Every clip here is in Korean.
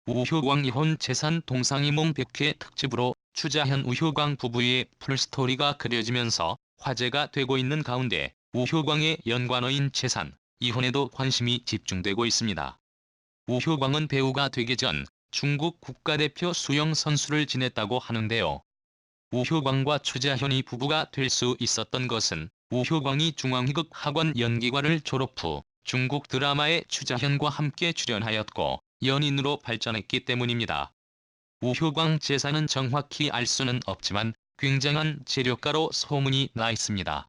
우효광 이혼 재산 동상이몽 100회 특집으로 추자현 우효광 부부의 풀스토리가 그려지면서 화제가 되고 있는 가운데 우효광의 연관어인 재산, 이혼에도 관심이 집중되고 있습니다. 우효광은 배우가 되기 전 중국 국가대표 수영 선수를 지냈다고 하는데요. 우효광과 추자현이 부부가 될 수 있었던 것은 우효광이 중앙희극 학원 연기과를 졸업 후 중국 드라마에 추자현과 함께 출연하였고 연인으로 발전했기 때문입니다. 우효광 재산은 정확히 알 수는 없지만 굉장한 재력가로 소문이 나 있습니다.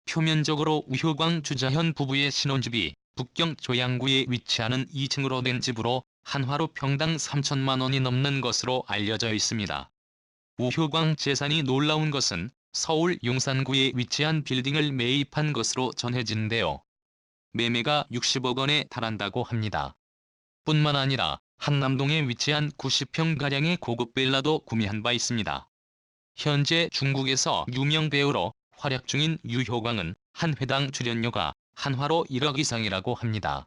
표면적으로 우효광 추자현 부부의 신혼집이 북경 조양구에 위치하는 2층으로 된 집으로 한화로 평당 3천만 원이 넘는 것으로 알려져 있습니다. 우효광 재산이 놀라운 것은 서울 용산구에 위치한 빌딩을 매입한 것으로 전해지는데요. 매매가 60억 원에 달한다고 합니다. 뿐만 아니라 한남동에 위치한 90평가량의 고급 빌라도 구매한 바 있습니다. 현재 중국에서 유명 배우로 활약 중인 유효광은 한 회당 출연료가 한화로 1억 이상이라고 합니다.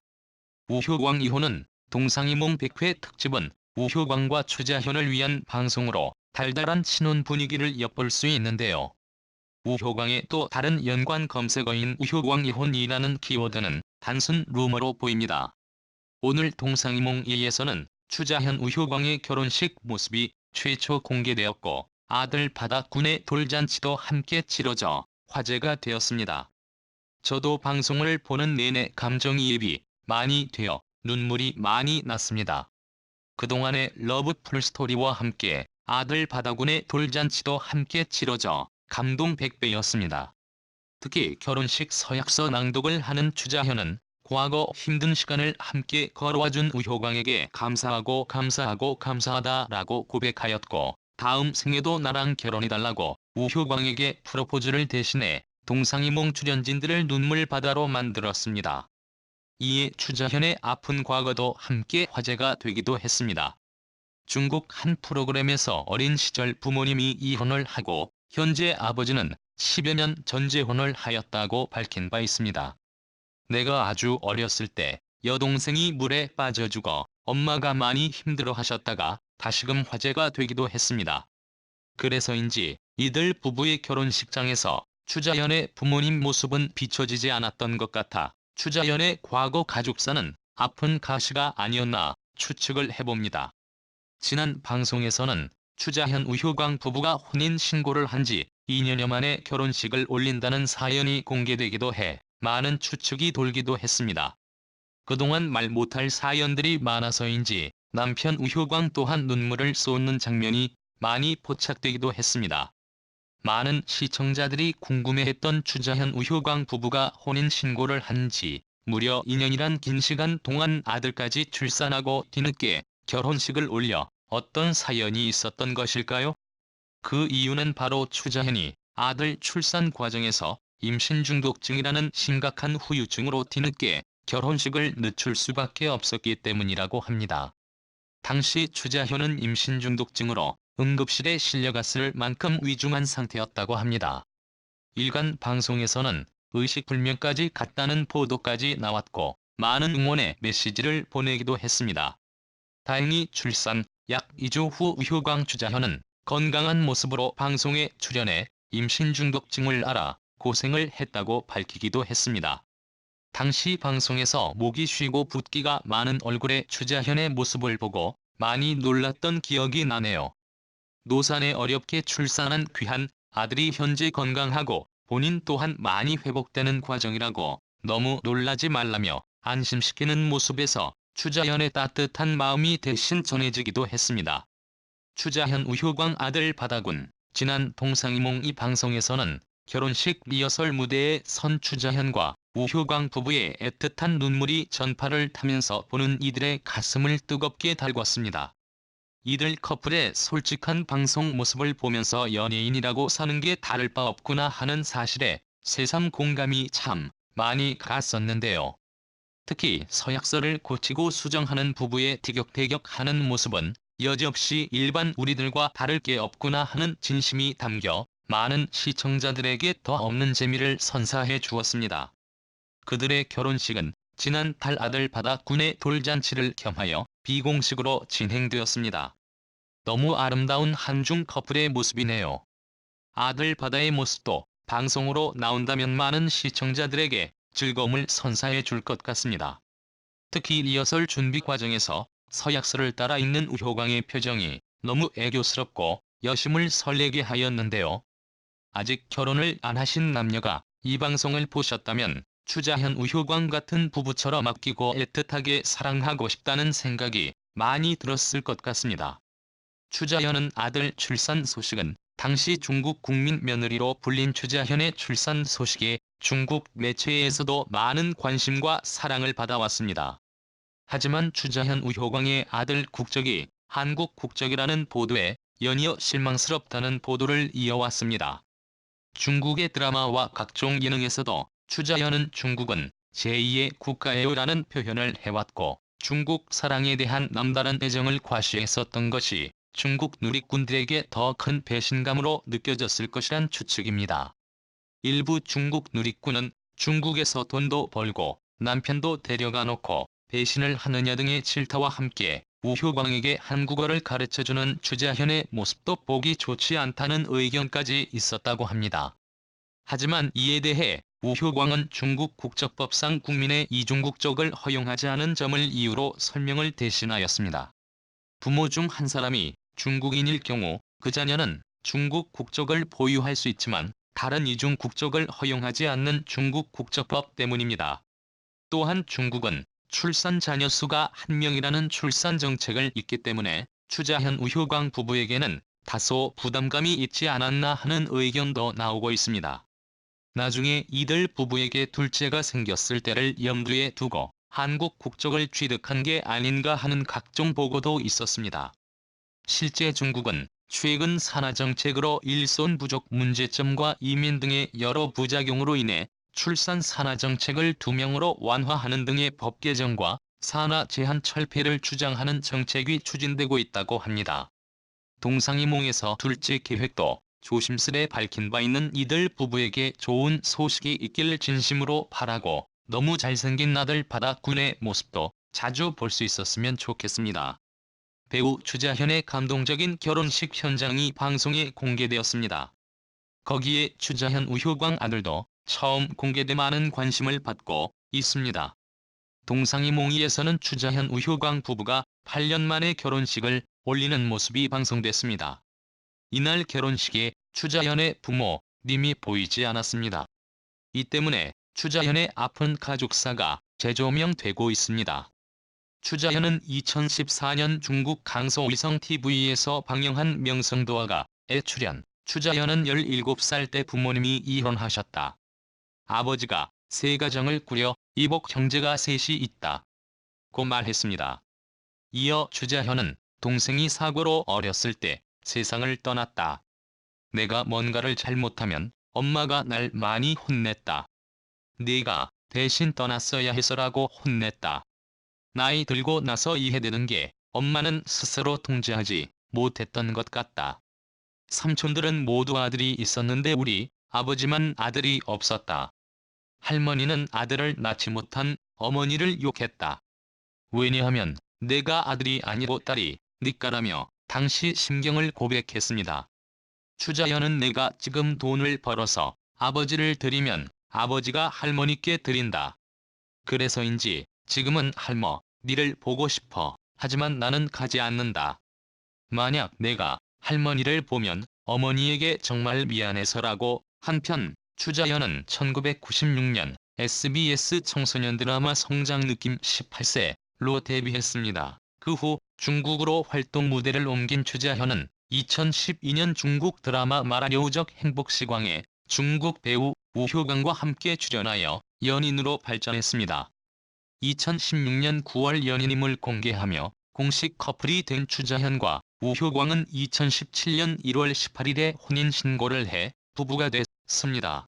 우효광 이혼은 동상이몽 100회 특집은 우효광과 추자현을 위한 방송으로 달달한 신혼 분위기를 엿볼 수 있는데요. 우효광의 또 다른 연관 검색어인 우효광 이혼이라는 키워드는 단순 루머로 보입니다. 오늘 동상이몽 2에서는 추자현 우효광의 결혼식 모습이 최초 공개되었고 아들 바다군의 돌잔치도 함께 치러져 화제가 되었습니다. 저도 방송을 보는 내내 감정이입이 많이 되어 눈물이 많이 났습니다. 그동안의 러브 풀스토리와 함께 아들 바다군의 돌잔치도 함께 치러져 감동 100배였습니다. 특히 결혼식 서약서 낭독을 하는 추자현은 과거 힘든 시간을 함께 걸어와준 우효광에게 감사하다라고 고백하였고 다음 생에도 나랑 결혼해달라고 우효광에게 프로포즈를 대신해 동상이몽 출연진들을 눈물바다로 만들었습니다. 이에 추자현의 아픈 과거도 함께 화제가 되기도 했습니다. 중국 한 프로그램에서 어린 시절 부모님이 이혼을 하고 현재 아버지는 10여 년 전 재혼을 하였다고 밝힌 바 있습니다. 내가 아주 어렸을 때 여동생이 물에 빠져 죽어 엄마가 많이 힘들어하셨다가 다시금 화제가 되기도 했습니다. 그래서인지 이들 부부의 결혼식장에서 추자현의 부모님 모습은 비춰지지 않았던 것 같아 추자현의 과거 가족사는 아픈 가시가 아니었나 추측을 해봅니다. 지난 방송에서는 추자현 우효광 부부가 혼인신고를 한 지 2년여 만에 결혼식을 올린다는 사연이 공개되기도 해 많은 추측이 돌기도 했습니다. 그동안 말 못할 사연들이 많아서인지 남편 우효광 또한 눈물을 쏟는 장면이 많이 포착되기도 했습니다. 많은 시청자들이 궁금해했던 추자현 우효광 부부가 혼인신고를 한 지 무려 2년이란 긴 시간 동안 아들까지 출산하고 뒤늦게 결혼식을 올려 어떤 사연이 있었던 것일까요? 그 이유는 바로 추자현이 아들 출산 과정에서 임신 중독증이라는 심각한 후유증으로 뒤늦게 결혼식을 늦출 수밖에 없었기 때문이라고 합니다. 당시 추자현은 임신 중독증으로 응급실에 실려갔을 만큼 위중한 상태였다고 합니다. 일간 방송에서는 의식불명까지 갔다는 보도까지 나왔고 많은 응원의 메시지를 보내기도 했습니다. 다행히 출산 약 2주 후 우효광 추자현은 건강한 모습으로 방송에 출연해 임신 중독증을 알아 고생을 했다고 밝히기도 했습니다. 당시 방송에서 목이 쉬고 붓기가 많은 얼굴의 추자현의 모습을 보고 많이 놀랐던 기억이 나네요. 노산에 어렵게 출산한 귀한 아들이 현재 건강하고 본인 또한 많이 회복되는 과정이라고 너무 놀라지 말라며 안심시키는 모습에서 추자현의 따뜻한 마음이 대신 전해지기도 했습니다. 추자현 우효광 아들 바다군 지난 동상이몽 2 방송에서는 결혼식 리허설 무대에 선 추자현과 우효광 부부의 애틋한 눈물이 전파를 타면서 보는 이들의 가슴을 뜨겁게 달궜습니다. 이들 커플의 솔직한 방송 모습을 보면서 연예인이라고 사는 게 다를 바 없구나 하는 사실에 새삼 공감이 참 많이 갔었는데요. 특히 서약서를 고치고 수정하는 부부의 티격태격하는 모습은 여지없이 일반 우리들과 다를 게 없구나 하는 진심이 담겨 많은 시청자들에게 더 없는 재미를 선사해 주었습니다. 그들의 결혼식은 지난달 아들 바다군의 돌잔치를 겸하여 비공식으로 진행되었습니다. 너무 아름다운 한중 커플의 모습이네요. 아들 바다의 모습도 방송으로 나온다면 많은 시청자들에게 즐거움을 선사해 줄 것 같습니다. 특히 리허설 준비 과정에서 서약서를 따라 읽는 우효광의 표정이 너무 애교스럽고 여심을 설레게 하였는데요. 아직 결혼을 안 하신 남녀가 이 방송을 보셨다면 추자현 우효광 같은 부부처럼 아끼고 애틋하게 사랑하고 싶다는 생각이 많이 들었을 것 같습니다. 추자현은 아들 출산 소식은 당시 중국 국민 며느리로 불린 추자현의 출산 소식에 중국 매체에서도 많은 관심과 사랑을 받아왔습니다. 하지만 추자현 우효광의 아들 국적이 한국 국적이라는 보도에 연이어 실망스럽다는 보도를 이어왔습니다. 중국의 드라마와 각종 예능에서도 추자현은 중국은 제2의 국가예요라는 표현을 해왔고 중국 사랑에 대한 남다른 애정을 과시했었던 것이 중국 누리꾼들에게 더 큰 배신감으로 느껴졌을 것이란 추측입니다. 일부 중국 누리꾼은 중국에서 돈도 벌고 남편도 데려가 놓고 배신을 하느냐 등의 질타와 함께 우효광에게 한국어를 가르쳐주는 추자현의 모습도 보기 좋지 않다는 의견까지 있었다고 합니다. 하지만 이에 대해 우효광은 중국 국적법상 국민의 이중국적을 허용하지 않은 점을 이유로 설명을 대신하였습니다. 부모 중 한 사람이 중국인일 경우 그 자녀는 중국 국적을 보유할 수 있지만 다른 이중 국적을 허용하지 않는 중국 국적법 때문입니다. 또한 중국은 출산 자녀 수가 1명이라는 출산 정책을 있기 때문에 추자현 우효광 부부에게는 다소 부담감이 있지 않았나 하는 의견도 나오고 있습니다. 나중에 이들 부부에게 둘째가 생겼을 때를 염두에 두고 한국 국적을 취득한 게 아닌가 하는 각종 보고도 있었습니다. 실제 중국은 최근 산하정책으로 일손 부족 문제점과 이민 등의 여러 부작용으로 인해 출산 산하정책을 2명으로 완화하는 등의 법 개정과 산하 제한 철폐를 주장하는 정책이 추진되고 있다고 합니다. 동상이몽에서 둘째 계획도 조심스레 밝힌 바 있는 이들 부부에게 좋은 소식이 있길 진심으로 바라고 너무 잘생긴 아들 바다군의 모습도 자주 볼 수 있었으면 좋겠습니다. 배우 추자현의 감동적인 결혼식 현장이 방송에 공개되었습니다. 거기에 추자현 우효광 아들도 처음 공개돼 많은 관심을 받고 있습니다. 동상이몽이에서는 추자현 우효광 부부가 8년 만에 결혼식을 올리는 모습이 방송됐습니다. 이날 결혼식에 추자현의 부모님이 보이지 않았습니다. 이 때문에 추자현의 아픈 가족사가 재조명되고 있습니다. 추자현은 2014년 중국 강서위성 TV에서 방영한 명성도화가에 출연. 추자현은 17살 때 부모님이 이혼하셨다. 아버지가 세 가정을 꾸려 이복 형제가 셋이 있다. 고 말했습니다. 이어 추자현은 동생이 사고로 어렸을 때 세상을 떠났다. 내가 뭔가를 잘못하면 엄마가 날 많이 혼냈다. 내가 대신 떠났어야 해서라고 혼냈다. 나이 들고 나서 이해되는 게 엄마는 스스로 통제하지 못했던 것 같다. 삼촌들은 모두 아들이 있었는데 우리 아버지만 아들이 없었다. 할머니는 아들을 낳지 못한 어머니를 욕했다. 왜냐하면 내가 아들이 아니고 딸이 니까라며 당시 심경을 고백했습니다. 추자현은 내가 지금 돈을 벌어서 아버지를 드리면 아버지가 할머니께 드린다. 그래서인지 지금은 할머니를 보고 싶어. 하지만 나는 가지 않는다. 만약 내가 할머니를 보면 어머니에게 정말 미안해서라고. 한편 추자현은 1996년 SBS 청소년 드라마 성장느낌 18세로 데뷔했습니다. 그 후 중국으로 활동 무대를 옮긴 추자현은 2012년 중국 드라마 마라려우적 행복시광에 중국 배우 우효광과 함께 출연하여 연인으로 발전했습니다. 2016년 9월 연인임을 공개하며 공식 커플이 된 추자현과 우효광은 2017년 1월 18일에 혼인신고를 해 부부가 됐습니다.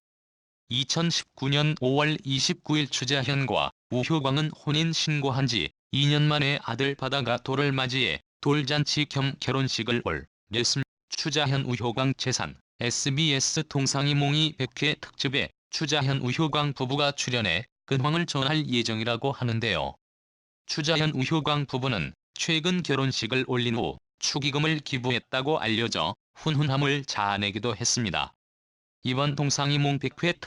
2019년 5월 29일 추자현과 우효광은 혼인신고한 지 2년 만에 아들 바다가 돌을 맞이해 돌잔치 겸 결혼식을 올렸습니다. 추자현 우효광 재산 SBS 동상이몽이 100회 특집에 추자현 우효광 부부가 출연해 근황을 전할 예정이라고 하는데요. 추자현 우효광 부부는 최근 결혼식을 올린 후 축의금을 기부했다고 알려져 훈훈함을 자아내기도 했습니다. 이번 동상이몽 100회